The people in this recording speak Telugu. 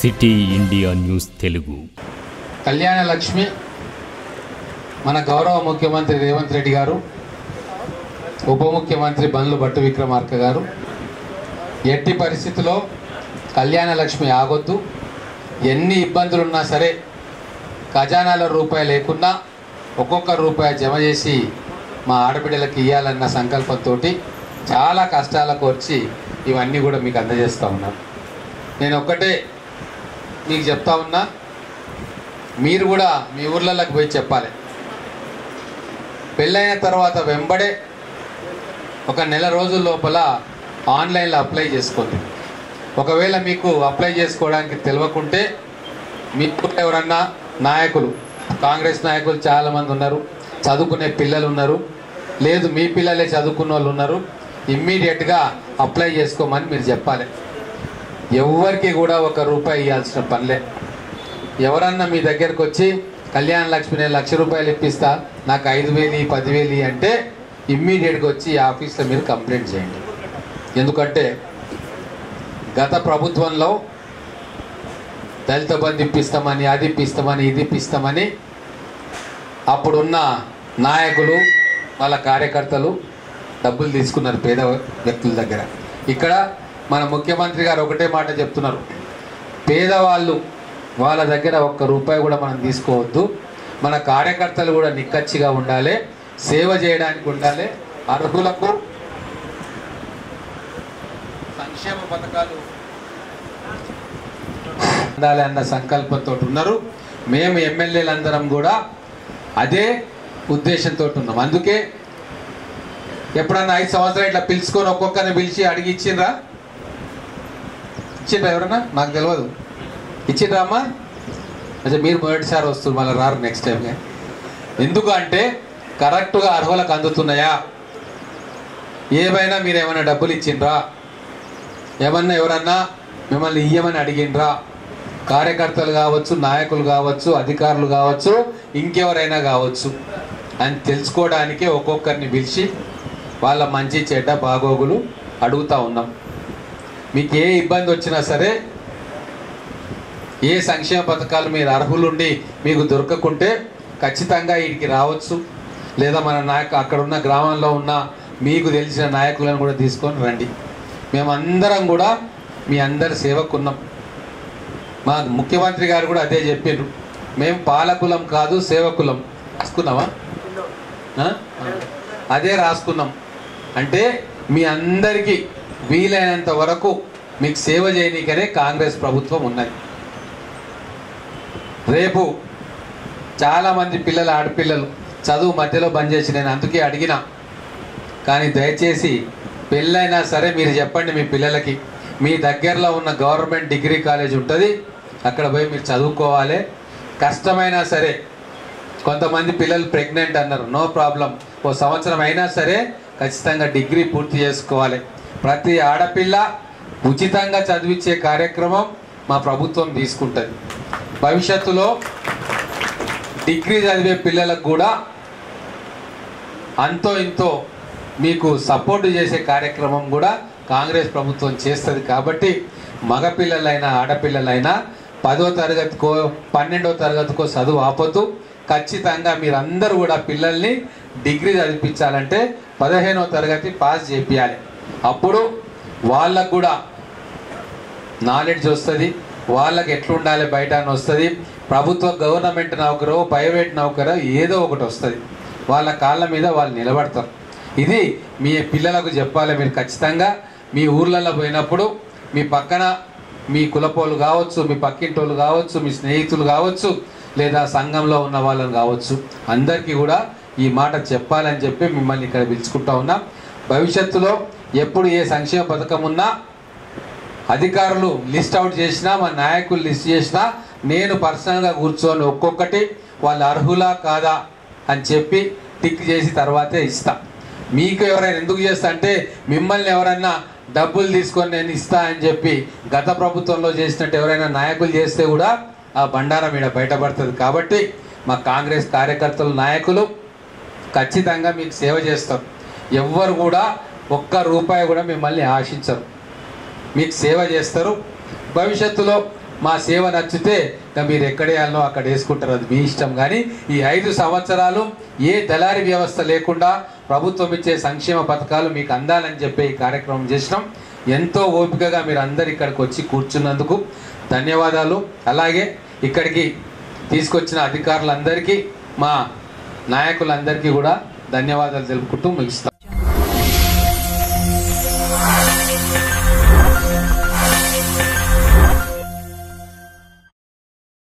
City India news Telugu. Kalyana Lakshmi మన గౌరవ ముఖ్యమంత్రి రేవంత్ రెడ్డి గారు, ఉప ముఖ్యమంత్రి బండ్లు భట్టు విక్రమార్క గారు ఎట్టి పరిస్థితుల్లో కళ్యాణ లక్ష్మి ఆగొద్దు, ఎన్ని ఇబ్బందులున్నా సరే ఖజానాలో రూపాయి లేకున్నా ఒక్కొక్క రూపాయి జమ చేసి మా ఆడబిడ్డలకు ఇవ్వాలన్న సంకల్పంతో చాలా కష్టాలకు వచ్చి ఇవన్నీ కూడా మీకు అందజేస్తూ ఉన్నాను. నేను ఒక్కటే మీకు చెప్తా ఉన్నా, మీరు కూడా మీ ఊర్లలోకి పోయి చెప్పాలి. పెళ్ళైన తర్వాత వెంబడే ఒక నెల రోజుల లోపల ఆన్లైన్లో అప్లై చేసుకోండి. ఒకవేళ మీకు అప్లై చేసుకోవడానికి తెలియకుంటే మీకు ఎవరన్నా నాయకులు, కాంగ్రెస్ నాయకులు చాలామంది ఉన్నారు, చదువుకునే పిల్లలు ఉన్నారు, లేదు మీ పిల్లలే చదువుకున్న వాళ్ళు ఉన్నారు, ఇమ్మీడియట్గా అప్లై చేసుకోమని మీరు చెప్పాలి. ఎవరికి కూడా ఒక రూపాయి ఇవ్వాల్సిన పనిలే. ఎవరన్నా మీ దగ్గరకు వచ్చి కళ్యాణ లక్ష్మి నేను ₹1,00,000 ఇప్పిస్తా, నాకు 5,000 10,000 అంటే ఇమ్మీడియట్గా వచ్చి ఆఫీస్లో మీరు కంప్లైంట్ చేయండి. ఎందుకంటే గత ప్రభుత్వంలో దళిత బంధు ఇప్పిస్తామని, అది ఇప్పిస్తామని, ఇది ఇప్పిస్తామని అప్పుడున్న నాయకులు వాళ్ళ కార్యకర్తలు డబ్బులు తీసుకున్నారు పేద వ్యక్తుల దగ్గర. ఇక్కడ మన ముఖ్యమంత్రి గారు ఒకటే మాట చెప్తున్నారు, పేదవాళ్ళు వాళ్ళ దగ్గర ₹1 కూడా మనం తీసుకోవద్దు, మన కార్యకర్తలు కూడా నిక్కచ్చిగా ఉండాలి, సేవ చేయడానికి ఉండాలి, అర్హులకు సంక్షేమ పథకాలు అందాలి అన్న సంకల్పంతో ఉన్నారు. మేము ఎమ్మెల్యేలందరం కూడా అదే ఉద్దేశంతో ఉన్నాం. అందుకే ఎప్పుడన్నా 5 సంవత్సరాలు ఇట్లా పిలుచుకొని ఒక్కొక్కరిని పిలిచి అడిగి ఇచ్చిండ్రా ఎవరన్నా? నాకు తెలియదు. ఇచ్చిండ్రా అమ్మా? అంటే మీరు మొదటిసారి వస్తుంది, మళ్ళీ రారు నెక్స్ట్ టైం. ఎందుకు అంటే కరెక్ట్గా అర్హులకు అందుతున్నాయా? ఏమైనా మీరు ఏమైనా డబ్బులు ఇచ్చిండ్రా? ఏమన్నా ఎవరన్నా మిమ్మల్ని ఇయ్యమని అడిగిండ్రా? కార్యకర్తలు కావచ్చు, నాయకులు కావచ్చు, అధికారులు కావచ్చు, ఇంకెవరైనా కావచ్చు అని తెలుసుకోవడానికే ఒక్కొక్కరిని పిలిచి వాళ్ళ మంచి చెడ్డ బాగోగులు అడుగుతూ ఉన్నాం. మీకు ఏ ఇబ్బంది వచ్చినా సరే, ఏ సంక్షేమ పథకాలు మీరు అర్హులుండి మీకు దొరకకుంటే ఖచ్చితంగా వీటికి రావచ్చు, లేదా మన అక్కడ ఉన్న గ్రామంలో ఉన్న మీకు తెలిసిన నాయకులను కూడా తీసుకొని రండి. మేమందరం కూడా మీ అందరి సేవకున్నాం. మా ముఖ్యమంత్రి గారు కూడా అదే చెప్పిండ్రు, మేము పాలకులం కాదు సేవకులం. రాసుకున్నామా? అదే రాసుకున్నాం. అంటే మీ అందరికీ వీలైనంత వరకు మీకు సేవ చేయనీకనే కాంగ్రెస్ ప్రభుత్వం ఉన్నది. రేపు చాలామంది పిల్లలు, ఆడపిల్లలు చదువు మధ్యలో బంద్ చేసి, నేను అందుకే అడిగినా, కానీ దయచేసి పెళ్ళైనా సరే మీరు చెప్పండి మీ పిల్లలకి, మీ దగ్గరలో ఉన్న గవర్నమెంట్ డిగ్రీ కాలేజ్ ఉంటుంది, అక్కడ పోయి మీరు చదువుకోవాలి. కష్టమైనా సరే, కొంతమంది పిల్లలు ప్రెగ్నెంట్ అన్నారు, నో ప్రాబ్లం, 1 సంవత్సరం అయినా సరే ఖచ్చితంగా డిగ్రీ పూర్తి చేసుకోవాలి. ప్రతి ఆడపిల్ల ఉచితంగా చదివించే కార్యక్రమం మా ప్రభుత్వం తీసుకుంటుంది. భవిష్యత్తులో డిగ్రీ చదివే పిల్లలకు కూడా అంతో ఇంతో మీకు సపోర్టు చేసే కార్యక్రమం కూడా కాంగ్రెస్ ప్రభుత్వం చేస్తుంది. కాబట్టి మగపిల్లలైనా ఆడపిల్లలైనా 10వ తరగతికో 12వ తరగతికో చదువు ఆపొద్దు. ఖచ్చితంగా మీరందరూ కూడా పిల్లల్ని డిగ్రీ చదివించాలంటే 15వ తరగతి పాస్ చేయాలి. అప్పుడు వాళ్ళకు కూడా నాలెడ్జ్ వస్తుంది, వాళ్ళకి ఎట్లుండాలి బయట అని వస్తుంది. ప్రభుత్వ గవర్నమెంట్ నౌకరో ప్రైవేట్ నౌకరో ఏదో ఒకటి వస్తుంది, వాళ్ళ కాళ్ళ మీద వాళ్ళు నిలబడతారు. ఇది మీ పిల్లలకు చెప్పాలి. మీరు ఖచ్చితంగా మీ ఊర్లలో పోయినప్పుడు మీ పక్కన మీ కులపోళ్ళు కావచ్చు, మీ పక్కింటోళ్ళు కావచ్చు, మీ స్నేహితులు కావచ్చు, లేదా సంఘంలో ఉన్న వాళ్ళని కావచ్చు, అందరికీ కూడా ఈ మాట చెప్పాలని చెప్పి మిమ్మల్ని ఇక్కడ పిలుచుకుంటా ఉన్నాం. భవిష్యత్తులో ఎప్పుడు ఏ సంక్షేమ పథకం ఉన్నా అధికారులు లిస్ట్ అవుట్ చేసినా, మా నాయకులు లిస్ట్ చేసినా, నేను పర్సనల్గా కూర్చొని ఒక్కొక్కటి వాళ్ళు అర్హులా కాదా అని చెప్పి టిక్ చేసి తర్వాతే ఇస్తా. మీకు ఎవరైనా ఎందుకు చేస్తా అంటే, మిమ్మల్ని ఎవరైనా డబ్బులు తీసుకొని నేను ఇస్తా అని చెప్పి గత ప్రభుత్వంలో చేసినట్టు ఎవరైనా నాయకులు చేస్తే కూడా ఆ బండారం ఈడ బయటపడుతుంది. కాబట్టి మా కాంగ్రెస్ కార్యకర్తలు, నాయకులు ఖచ్చితంగా మీకు సేవ చేస్తారు. ఎవ్వరు కూడా ₹1 కూడా మిమ్మల్ని ఆశించరు, మీకు సేవ చేస్తారు. భవిష్యత్తులో మా సేవ నచ్చితే ఇక మీరు ఎక్కడ వేయాలనో అక్కడ వేసుకుంటారు, అది మీ ఇష్టం. కానీ ఈ 5 సంవత్సరాలు ఏ దళారీ వ్యవస్థ లేకుండా ప్రభుత్వం ఇచ్చే సంక్షేమ పథకాలు మీకు అందాలని చెప్పి ఈ కార్యక్రమం చేసినాం. ఎంతో ఓపికగా మీరు అందరు ఇక్కడికి వచ్చి కూర్చున్నందుకు ధన్యవాదాలు. అలాగే ఇక్కడికి తీసుకొచ్చిన అధికారులందరికీ, మా నాయకులందరికీ కూడా ధన్యవాదాలు తెలుపుకుంటూ ముగిస్తాం.